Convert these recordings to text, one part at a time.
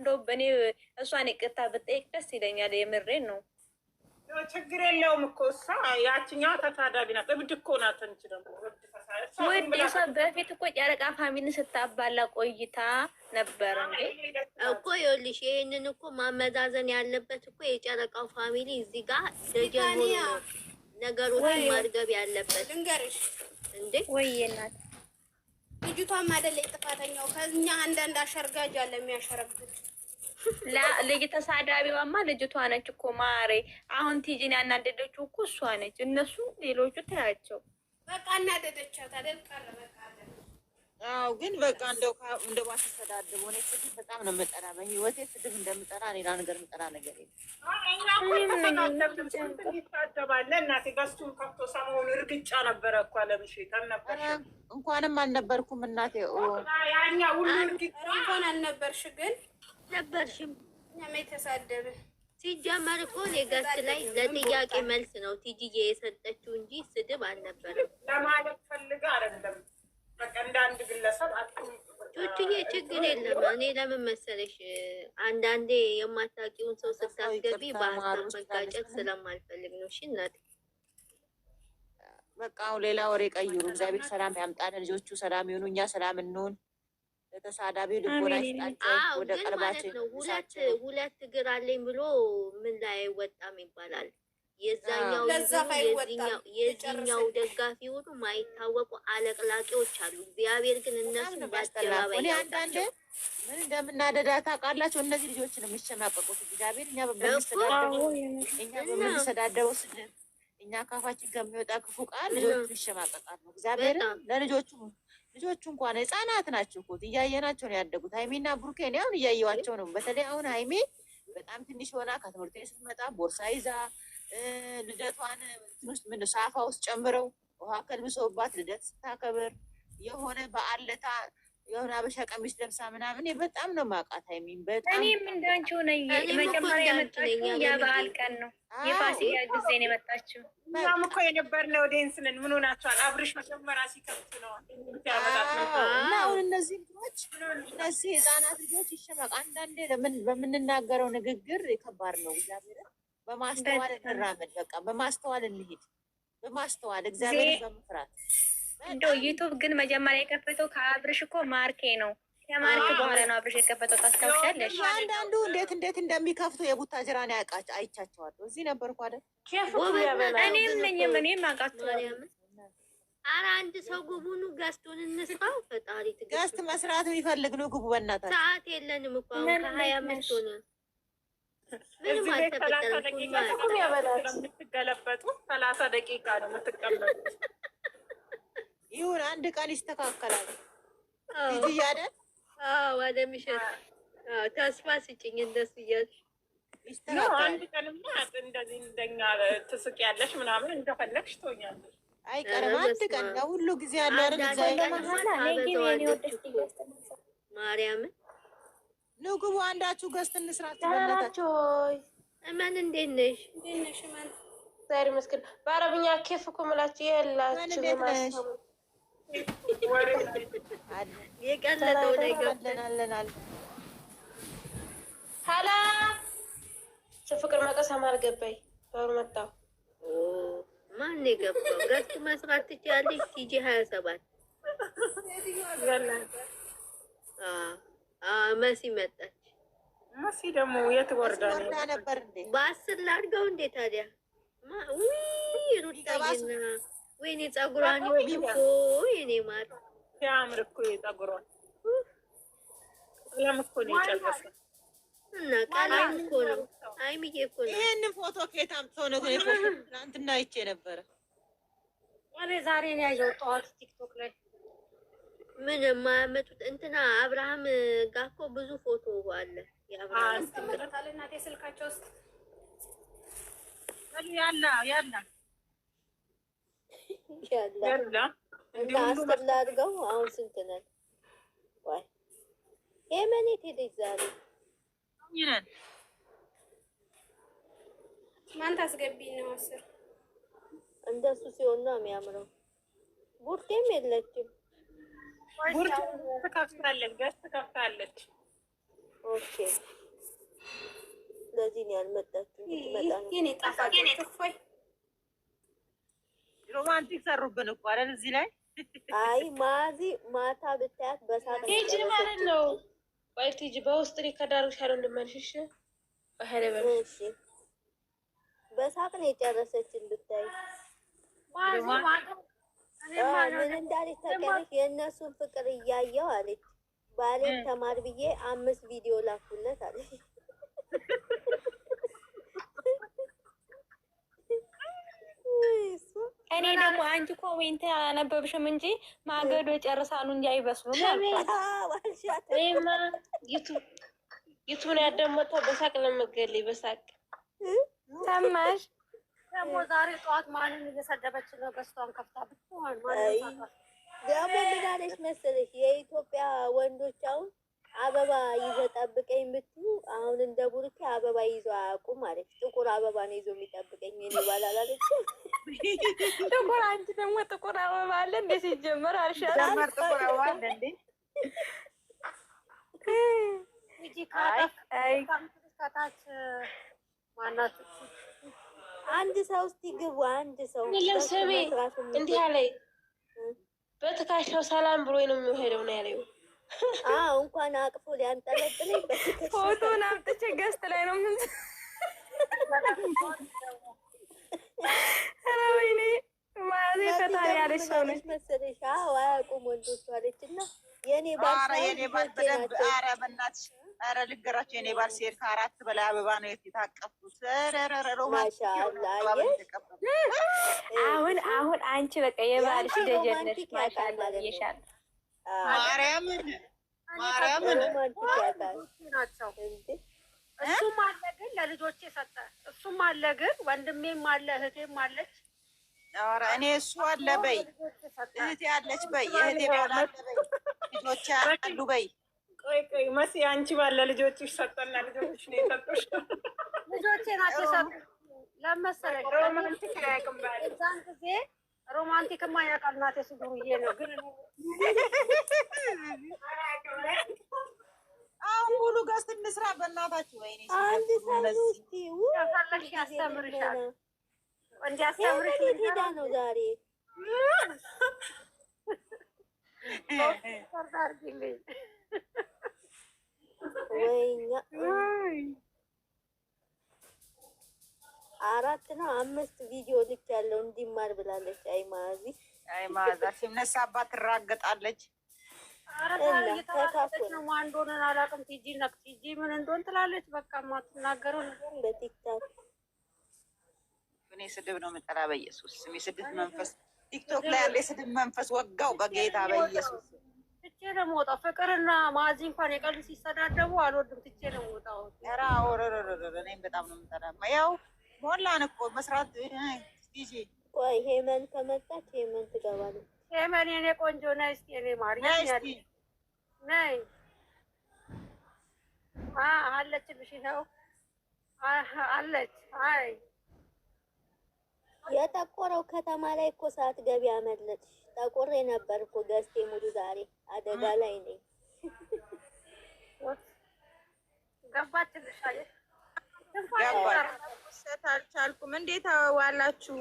እንደው በእኔ እሷን ይቅርታ ብጠይቅ ደስ ይለኛል። የምሬን ነው። ችግር የለውም እኮ እሷ ያችኛዋ ተሳዳቢ ናት። እብድ እኮ ናት። እንጂ ደግሞ ውድ ሰው በፊት እኮ ጨረቃ ፋሚሊን ስታባላ ቆይታ ነበር እንዴ እኮ። ይኸውልሽ ይሄንን እኮ ማመዛዘን ያለበት እኮ የጨረቃው ፋሚሊ እዚህ ጋር ደጀን ሆኖ ነው ነገሮችን ማርገብ ያለበት። ልንገርሽ እንዴ ወይ እናት ልጅቷም አይደለች ጥፋተኛው። ከኛ አንዳንድ አሸርጋጅ አለ የሚያሸረግድ ልጅ ተሳዳቢዋማ ልጅቷ ነች እኮ ማሬ። አሁን ቲጂን ያናደደችው እኮ እሷ ነች። እነሱ ሌሎቹ ታያቸው በቃ እናደደቻት አይደል? ቀረ በቃ አዎ። ግን በቃ እንደው ባትሰዳደብ ሆነ ስድብ በጣም ነው የምጠራ። በህይወቴ ስድብ እንደምጠራ ሌላ ነገር የምጠራ ነገር የለም። ይታደባለ እናቴ ገዝቱን ከፍቶ ሰሞኑን እርግጫ ነበረ እኮ ለምሽት አልነበረ። እንኳንም አልነበርኩም እናቴ። ያኛ ሁሉ እርግጫ እንኳን አልነበርሽ ግን ነበርሽም። እኛም የተሳደብን ሲጀመር እኮ ኔጋስት ላይ ለጥያቄ መልስ ነው ቲጂዬ የሰጠችው እንጂ ስድብ አልነበረም ለማለት ፈልጋ አይደለም። በቃ እንደ አንድ ግለሰብ ቹቹዬ ችግር የለም። እኔ ለምን መሰለሽ አንዳንዴ የማታውቂውን ሰው ስታስገቢ በሀሳብ መጋጨት ስለማልፈልግ ነው። እሺ እናቴ በቃ አሁን ሌላ ወሬ ቀይሩ። እግዚአብሔር ሰላም ያምጣልን። ልጆቹ ሰላም ይሁኑ፣ እኛ ሰላም እንሁን። ለተሳዳቢ ልቦና ይስጣቸው። ወደ ቀልባቸው ነው። ሁለት እግር አለኝ ብሎ ምን ላይ አይወጣም ይባላል። የዛኛው የዚህኛው ደጋፊ ሁሉ ማይታወቁ አለቅላቂዎች አሉ። እግዚአብሔር ግን እነሱ በአደባባይ አንዳንድ ምን እንደምናደዳ ታውቃላችሁ? እነዚህ ልጆችን የሚሸማቀቁት እግዚአብሔር እኛ በምንሰዳደበው ስድብ እኛ ካፋችን ከሚወጣ ክፉ ቃል ልጆቹ ይሸማቀቃሉ። እግዚአብሔር ለልጆቹ እንኳን ህፃናት ናቸው እኮ እያየናቸው ነው ያደጉት። ሀይሜና ብሩኬን አሁን እያየዋቸው ነው። በተለይ አሁን ሀይሜ በጣም ትንሽ ሆና ከትምህርት ቤት ስትመጣ ቦርሳ ይዛ ልደቷን ውስጥ ምን ሳፋ ውስጥ ጨምረው ውሃ ከልብሰውባት ልደት ስታከብር የሆነ በዓል ዕለት የሆነ አበሻ ቀሚስ ለብሳ ምናምን በጣም ነው ማውቃት ሀይሚን። በጣም እኔም እንዳንቺው ነኝ። መጀመሪያ የመጣችው የበዓል ቀን ነው፣ የፋሲካ ጊዜ ነው የመጣችው። እኛም እኮ የነበርነው ዴንስ ነን። ምን ሆናችኋል? አብርሽ መጀመሪያ ሲከፍት ነው እና አሁን እነዚህ ልጆች እነዚህ ህፃናት ልጆች ይሸማቅ። አንዳንዴ በምንናገረው ንግግር ከባድ ነው። እግዚአብሔር በማስተዋል እንራመድ። በቃ በማስተዋል እንሂድ። በማስተዋል እግዚአብሔር በመፍራት እንደው ዩቱብ ግን መጀመሪያ የከፈተው ከአብርሽ እኮ ማርኬ ነው። ከማርኬ በኋላ ነው አብርሽ የከፈተው። ታስታውሻለሽ? አንዳንዱ እንዴት እንደሚከፍቱ የቡታጅራን ያውቃቸው አይቻቸዋለሁ። እዚህ ነበርኩ አይደል? እኔም አውቃቸዋለሁ። ኧረ አንድ ሰው ግቡኑ ገዝቱን እንስራው። ፈጣሪ ገዝት መስራት የሚፈልግ ነው። ግቡ በእናታችሁ። ሰዓት የለንም እኮ አሁን ከ25 ሆነ። ምንም አልተፈጠረም። የምትገለበጡ 30 ደቂቃ ነው የምትቀመጡት። ይሁን አንድ ቀን ይስተካከላል። ልጅ እያለ ወደ ምሽት ተስፋ ስጭኝ። እንደሱ እያልሽ አንድ ቀንማ እንደዚህ እንደኛ ትስቂያለሽ ምናምን እንደፈለግሽ ትሆኛለሽ። አይቀርም አንድ ቀን ለሁሉ ጊዜ ያለ ማርያምን ነው ግቡ። አንዳችሁ ገዝት እንስራት። እመን እንዴት ነሽ? ዛሬ መስገን በአረብኛ ኬፍ እኮ ምላችሁ የላችሁ የቀለጠው ላይ ገብተናል። ሀላ ፍቅር መቀሰም አልገባኝ በሩ መጣው። ማን የገባው? ገዝት መስራት ትችያለሽ። ቲጂ 27 መሲ መጣች። መሲ ደግሞ የት ወርዳ ነበር እንዴ? በ10 ላድርገው እንዴ ታዲያ? ሩታዬና ወይኔ ፀጉሯን እኮ የኔ ማር ሲያምር እኮ የፀጉሯን ቀለም እኮ ነው የጨረሰው እና ቀለም እኮ ነው። ሀይሚዬ እኮ ነው። ይሄን ፎቶ ከየት አምጥተው ነው? ፎቶ ትናንትና አይቼ ነበረ። እኔ ዛሬ ነው ያየሁት ጠዋት ቲክቶክ ላይ። ምን የማያመጡት እንትና አብርሃም ጋር እኮ ብዙ ፎቶ አለ። የአብርሃም እናቴ ስልካቸው ውስጥ ያላ እንደ 10 ላድርገው። አሁን ስንት ነን? ወይ የመኔት ሄደች ዛሬ ይነን ማን ታስገቢ ነው? 10 እንደሱ ሲሆን ነው የሚያምረው። ቡርቴም የለችም። ቡርቴ ትከፍታለች፣ ገዝት ትከፍታለች። ኦኬ ለዚህ ነው ያልመጣችሁ። ትመጣ ነው የኔ ጣፋጭ ትፎይ ሮማንቲክ ሰሩብን እኮ አይደል እዚህ ላይ። አይ ማዚ ማታ ብታያት በሳቅ ሂጂ ማለት ነው። ቆይ ሂጂ በውስጥ ከዳርሻለሁ እንድመልሽሽ በሄለበል እሺ በሳቅ ነው የጨረሰችን ብታይ ምን እንዳለች ታውቂያለሽ? የእነሱን ፍቅር እያየው አለች ባሌን ተማር ብዬ 5 ቪዲዮ ላኩለት አለች። እኔ ደግሞ አንቺ ኮሜንት አላነበብሽም እንጂ ማገዶ ጨርሳሉ እንጂ አይበስሉም። እኔማ ዩቱብ ነው ያዳመጥኩት። በሳቅ ለመገለይ በሳቅ ሰማሽ? ደግሞ ዛሬ ጠዋት ማንን እየሰደበች ነው? ገዝቷን ከፍታ ብትሆን ደግሞ ምን አለች መሰለሽ? የኢትዮጵያ ወንዶች አሁን አበባ ይዘው ጠብቀኝ ብትሉ አሁን እንደ ቡርኬ አበባ ይዘው አያውቁም አለች። ጥቁር አበባ ነው ይዞ የሚጠብቀኝ እኔ ባላለች። ጥቁር አንቺ ደግሞ ጥቁር አበባ አለ እንዴ? ሲጀመር አልሻል ጀመር ጥቁር አበባ አለ እንዴ? ከታች ማናት አንድ ሰው እስቲ ግቡ። አንድ ሰው ለሰቤ እንዲህ አለኝ። በትካሻው ሰላም ብሎ ነው የሚሄደው ነው ያለው። እንኳን አቅፎ ሊያንጠለጥለኝ በትካሻው ፎቶን አምጥቼ ገስት ላይ ነው ምን ወይኔ ማዚ ፈታሪ ያለች ሰው ነች መሰለሽ። አያውቁም ወንዶቹ አለችና የኔ ባል በደንብ ኧረ በእናትሽ ኧረ ልገራቸው የኔ ባል ሲሄድ ከ4 በላይ አበባ ነው የታቀፉት። አሁን አንቺ በቃ የባልሽ ደጀን ነሽ። ማሻአላ ይሻል ማርያምን ናቸው። እሱም አለ ግን ለልጆቼ ሰጠ። እሱም አለ ግን ወንድሜም አለ እህቴም አለች። ኧረ እኔ እሱ አለ በይ እህቴ አለች በይ የእህቴ ባል አለ በይ ልጆቼ አሉ በይ። ቆይ መሲ አንቺ ባለ ልጆችሽ ሰጠና ልጆችሽ ነው የሰጡሽ? ልጆቼ ናቸው የሰጡት። ለመሰለኝ ሮማንቲክ ያቅም ባል እዛን ጊዜ ሮማንቲክማ ያውቃል እናቴ ሱዱርዬ ነው ግን አሁን ሙሉ ጋር እንስራ በእናታችሁ። ወይኔ አንድ ሰው እስቲ ያስተምርሻል እንዲያስተምርሽ ሄዳ ነው ዛሬ ወይኛ 4 ነው 5 ቪዲዮ ልክ ያለው እንዲማር ብላለች። አይ ማዚ ሲነሳባት ትራገጣለች። ማን እንደሆነ አላውቅም። ቲጂ ምን እንደሆነ ትላለች። በቃ የማትናገረው ነገር በቲክታክ እኔ ስድብ ነው የምጠላ በኢየሱስ ስም። የስድብ መንፈስ ቲክቶክ ላይ ያለ የስድብ መንፈስ ወጋው በጌታ በኢየሱስ ትቼ ነው የምወጣው። ፍቅርና ማዚ እንኳን የቀሉ ሲሰዳደቡ አልወድም። ትቼ ነው የምወጣው። ኧረ እኔም በጣም ነው የምጠላ። ያው ሞላን እኮ መስራት ቲጂ። ቆይ ሄመን ከመጣች ሄመን ትገባለች። ሄመን የኔ ቆንጆ ነይ እስኪ የኔ ማርያም ነይ አለችልሽ። ይኸው አለች። አይ የጠቆረው ከተማ ላይ እኮ ሳትገቢ አመለጥሽ። ጠቆሬ ነበር እኮ ገዝቴ ሙሉ ዛሬ አደጋ ላይ ነኝ። ገባችልሽ አይደል? ሰት አልቻልኩም። እንዴት ዋላችሁ?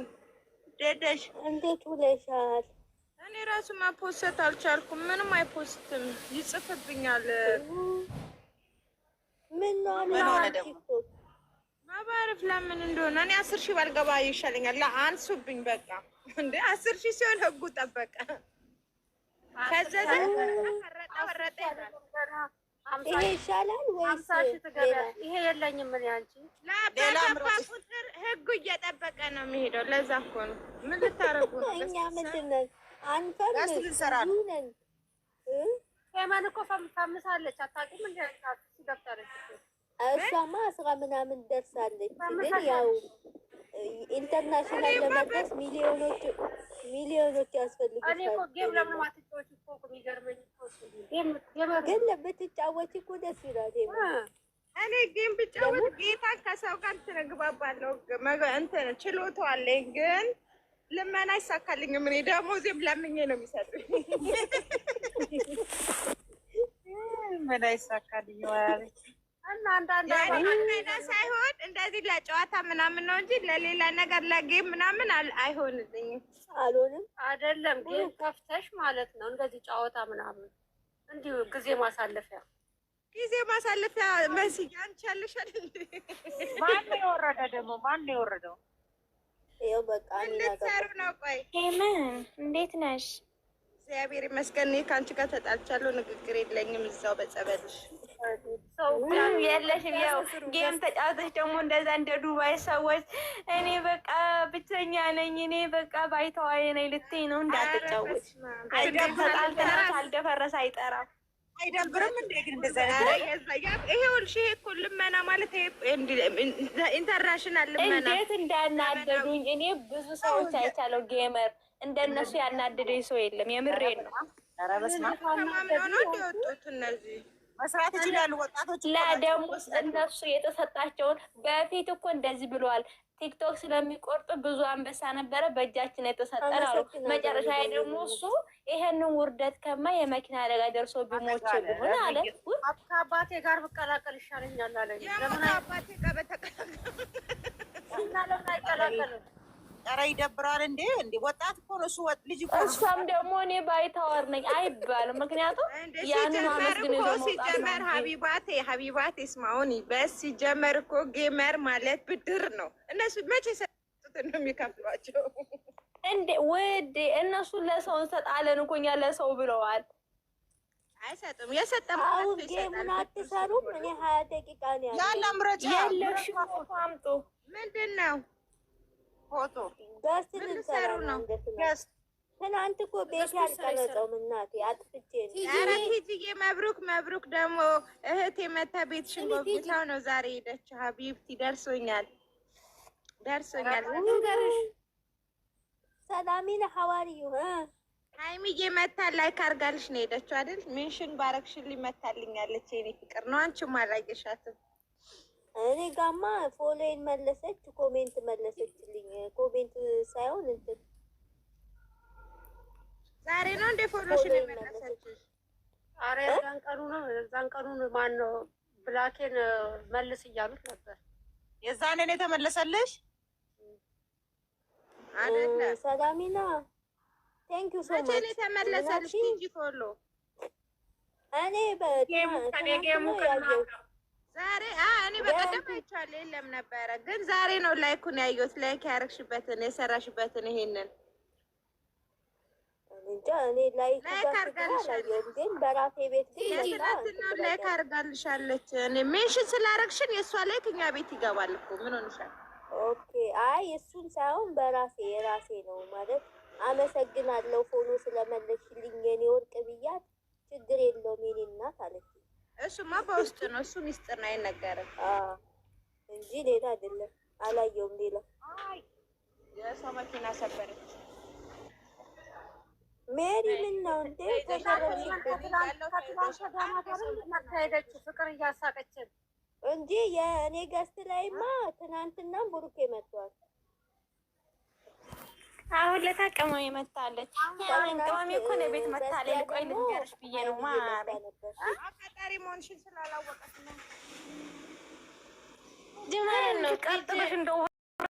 ደደሽ እንዴት ውለሻል? እኔ ራሱ ማፖሰት አልቻልኩም። ምንም አይፖስትም፣ ይጽፍብኛል። ምን ነው ቲክቶክ ማባረፍ ለምን እንደሆነ እኔ 10,000 ባልገባ ይሻለኛል። አንሱብኝ በቃ እንዴ 10,000 ሲሆን ህጉ ጠበቀ። ከዛ ወረጠ ይሄ ይሻላል ወይስ ይሄ የለኝም? ምን ያንቺ ሌላ ቁጥር ህጉ እየጠበቀ ነው የሚሄደው። ለዛ እኮ ነው። ምን ልታረጉ ነው? እኛ ምንድን ነን? አንፈምስ ነን። ሄመን እኮ ፈምሳለች። አታውቂም እንደ ሲገብታለች እሷማ 10 ምናምን ደርሳለች። ግን ያው ኢንተርናሽናል ለመድረስ ሚሊዮኖች ያስፈልጉታል። እኔ እኮ ጌም ለምን ማትጫወቺ እኮ የሚገርመኝ ግን ብትጫወቺ እኮ ደስ ይላል። እኔ ጌም ብጫወት ጌታ ከሰው ጋር ትነግባባለሁ። እንትን ችሎታው አለኝ ግን ልመና አይሳካልኝም። እኔ ደሞዜም ለምኜ ነው የሚሰጡኝ። ምን አይሳካልኝ ያለች እና አንዳንድ ሳይሆን እንደዚህ ለጨዋታ ምናምን ነው እንጂ ለሌላ ነገር ለጌም ምናምን አይሆንልኝም። አልሆንም አይደለም ጌም ከፍተሽ ማለት ነው እንደዚህ ጨዋታ ምናምን እንዲሁ ጊዜ ማሳለፊያ መስያ አንቺ ያለሻል። ማን የወረደ ደግሞ ማን የወረደው? ይኸው በቃ ልትሰሩ ነው። ቆይ እንዴት ነሽ? እግዚአብሔር ይመስገን። ከአንቺ ጋር ተጣልቻለሁ። ንግግር የለኝም። እዛው በጸበልሽ የለሽም። ያው ጌም ተጫውተሽ ደግሞ እንደዛ እንደ ዱባይ ሰዎች እኔ በቃ ብቸኛ ነኝ፣ እኔ በቃ ባይተዋይ ነኝ ልትይ ነው። እንዳትጫወች ተጣልተናል። ካልደፈረሰ አይጠራም። አይደብርም እንዴ ግን እንደዛ ይሄውልሽ፣ ይሄ እኮ ልመና ማለት ኢንተርናሽናል ልመና። እንዴት እንዳናደዱኝ እኔ ብዙ ሰዎች አይቻለሁ። ጌመር እንደነሱ ያናደደኝ ሰው የለም። የምሬን ነው። ኧረ በስመ አብ ተማምነው ነው እንዲወጡት እነዚህ መስራት ይችላሉ ወጣቶች። ለደሞ እነሱ የተሰጣቸውን በፊት እኮ እንደዚህ ብለዋል። ቲክቶክ ስለሚቆርጥ ብዙ አንበሳ ነበረ በእጃችን የተሰጠን አሉ። መጨረሻ ላይ ደግሞ እሱ ይሄንን ውርደት ከማ የመኪና አደጋ ደርሶ ቢሞች ቢሆን አለ ከአባቴ ጋር ብቀላቀል ይሻለኛል አለ። ለምን አባቴ ጋር በተቀላቀል እና ለምን አይቀላቀልም? ኧረ ይደብራል እንዴ! እንዴ ወጣት እኮ ነው እሱ ልጅ እኮ። እሷም ደግሞ እኔ ባይታወር ነኝ አይባልም። ምክንያቱም ያንን አመስግን ይዞ ሲጀመር ሀቢባቴ ስማውኒ በስ ሲጀመር እኮ ጌመር ማለት ብድር ነው። እነሱ መቼ ሰጡትን ነው የሚከፍሏቸው እንዴ? ውዴ እነሱ ለሰው እንሰጣለን እኮ እኛ ለሰው ብለዋል። አይሰጥም። የሰጠም አሁን ጌሙን አትሰሩም። እኔ 20 ደቂቃ ነው ያለ ምረጫ የለሽ ፎቶ አምጡ። ምንድን ነው ፎቶ ገስት ልንሰራ ነው። ትናንት እኮ ቤት ያልቀረጸውም እናቴ አጥፍቼ ነው። ኧረ ቲጂዬ መብሩክ ደግሞ እህቴ መታ ቤትሽን ጎብኝታው ነው ዛሬ ሄደችው። ሀቢብቲ ደርሶኛል። ሰላሚን ሐዋርዩ ሀይሚዬ መታ ላይክ አድርጋልሽ ነው ሄደችው አይደል? ሜንሽን ባረግሽልኝ መታልኛለች። የኔ ፍቅር ነው። አንቺም አላየሻትም። እኔ ጋማ ፎሎዬን መለሰች፣ ኮሜንት መለሰችልኝ። ኮሜንት ሳይሆን እንትን ዛሬ ነው እንደ ፎሎሽን መለሰችሽ? ኧረ የዛን ቀኑን ማን ነው ብላኬን መልስ እያሉት ነበር። የዛኔ ነው የተመለሰልሽ አይደለ? ሰላሚና ቴንክ ዩ ሶ ማች። መቼ ነው የተመለሰልሽ? ቲጂ ፎሎ እኔ ዛሬ እኔ በቀደም አይቻለሁ የለም ነበረ፣ ግን ዛሬ ነው ላይኩን ያየሁት። ላይክ ያረግሽበትን የሰራሽበትን ይሄንን እንጃ እኔ ላይክ አድርጋልሻለች፣ ግን በራሴ ቤት የትናንትናው ላይክ አድርጋልሻለች። እኔ ሜንሽን ስላረግሽን የእሷ ላይክ እኛ ቤት ይገባል እኮ ምን ሆነሻል? ኦኬ አይ እሱን ሳይሆን የራሴ ነው ማለት አመሰግናለሁ ፎሎ ስለመለስሽልኝ የኔ ወርቅ ብያት፣ ችግር የለውም የኔ እናት አለች። እሱማ በውስጥ ነው፣ እሱ ሚስጥር ነው አይነገርም እንጂ ሌላ አይደለም። አላየውም ሌላ። የሰው መኪና ሰበረች። ሜሪ ምን ነው እንዴ? ሄደች ፍቅር እያሳቀችን እንጂ የእኔ ገስት ላይማ ትናንትና ብሩኬ መጥቷል። አሁን ለታቀመው የመታለች ቅመሜ እኮ ነው ቤት መታለች። ቆይ ልንገርሽ ብዬ ነው ማሪ አፈጣሪ መሆንሽን ስላላወቀች ነው። ጅማሬ ነው ቀጥሎሽ እንደው